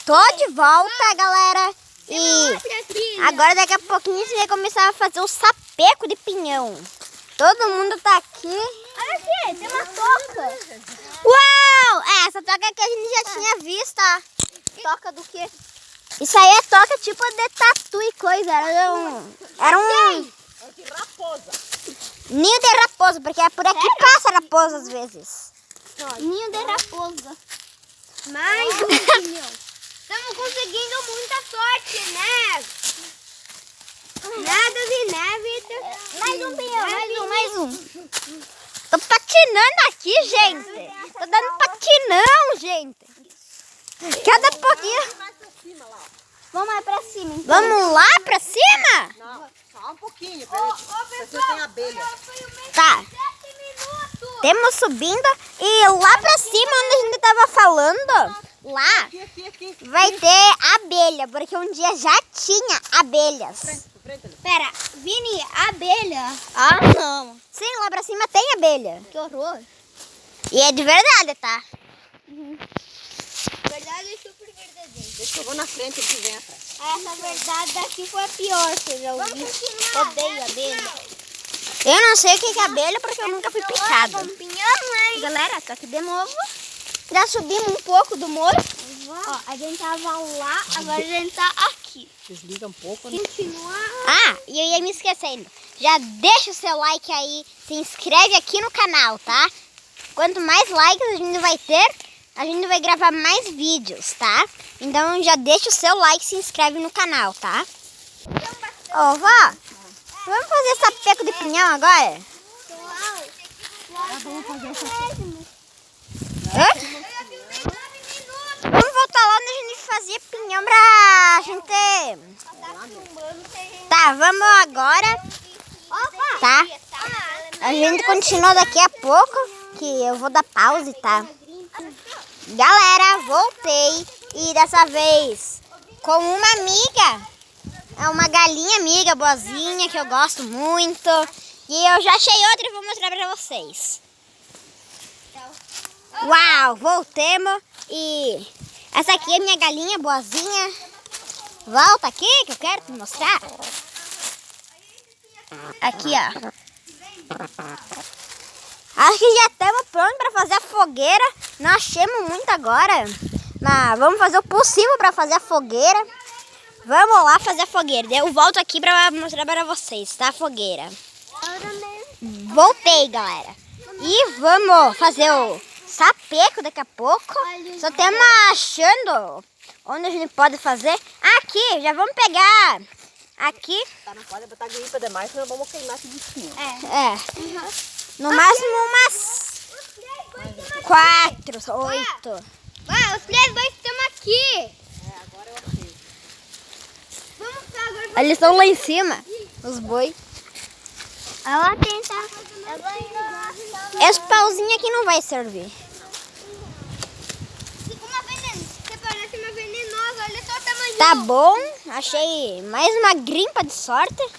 Tô de volta, galera. E agora daqui a pouquinho a gente vai começar a fazer o sapeco de pinhão. Todo mundo tá aqui. Olha aqui, tem uma toca. Uau! Essa toca aqui a gente já tinha visto, ó. Toca do quê? Isso aí é toca tipo de tatu e coisa. Era um de raposa. ninho de raposa, porque é por aqui que passa raposa às vezes. Ninho de raposa. Mais um pinhão. Estamos conseguindo muita sorte, né? Nada de neve. Mais um pinhão, mais um. Tô patinando aqui, gente. Tô dando patinão, gente. Cada pouquinho. Vamos mais pra cima, então. Vamos lá pra cima? Não, só um pouquinho, pra ver se tem abelha. Tá. Temos subindo e lá pra cima onde a gente tava falando, lá Aqui. vai ter abelha, porque um dia já tinha abelhas. Pera, Vini, abelha. Ah, não. Sim, lá pra cima tem abelha. Que horror. E é de verdade, tá? Verdade super verdadeira. Deixa que eu vou na frente e que vem atrás. Essa verdade daqui foi a pior, você já ouviu? Odeio abelha. Eu não sei o que é abelha porque eu nunca fui picada. Um pinhão, hein? Galera, tô aqui de novo. Já subimos um pouco do morro. Ó, a gente tava lá, agora a gente tá aqui. Desliga um pouco, né? Continua. Ah, e eu ia me esquecendo. Já deixa o seu like aí, se inscreve aqui no canal, tá? Quanto mais likes a gente vai ter, a gente vai gravar mais vídeos, tá? Então já deixa o seu like e se inscreve no canal, tá? Ô, vó, vamos fazer sapeco de pinhão agora? Vamos fazer essa. Hã? Vamos voltar lá onde a gente fazia pinhão pra gente... Tá, vamos agora, tá? A gente continua daqui a pouco, que eu vou dar pause, tá? Galera, voltei e dessa vez com uma amiga, é uma galinha amiga boazinha que eu gosto muito. E eu já achei outra e vou mostrar pra vocês. Uau, voltemos e essa aqui é minha galinha boazinha. Volta aqui que eu quero te mostrar. Aqui, ó. Acho que já estamos prontos para fazer a fogueira. Não achamos muito agora, mas vamos fazer o possível para fazer a fogueira. Vamos lá fazer a fogueira. Eu volto aqui para mostrar para vocês, tá? A fogueira. Voltei, galera. E vamos fazer o sapeco daqui a pouco. Só estamos achando onde a gente pode fazer. Aqui, já vamos pegar. Aqui. Tá, não pode botar gripa demais, senão vamos queimar esse bichinho. No máximo umas 4, 8. Vai, os três dois estamos aqui. Agora eu achei. Vamos ficar agora. Eles estão lá em cima, os boi. Ela tenta. Esse pauzinho aqui não vai servir. Uma venenosa. Você parece uma venenosa. Olha só o tamanho. Tá bom, achei mais uma grimpa de sorte.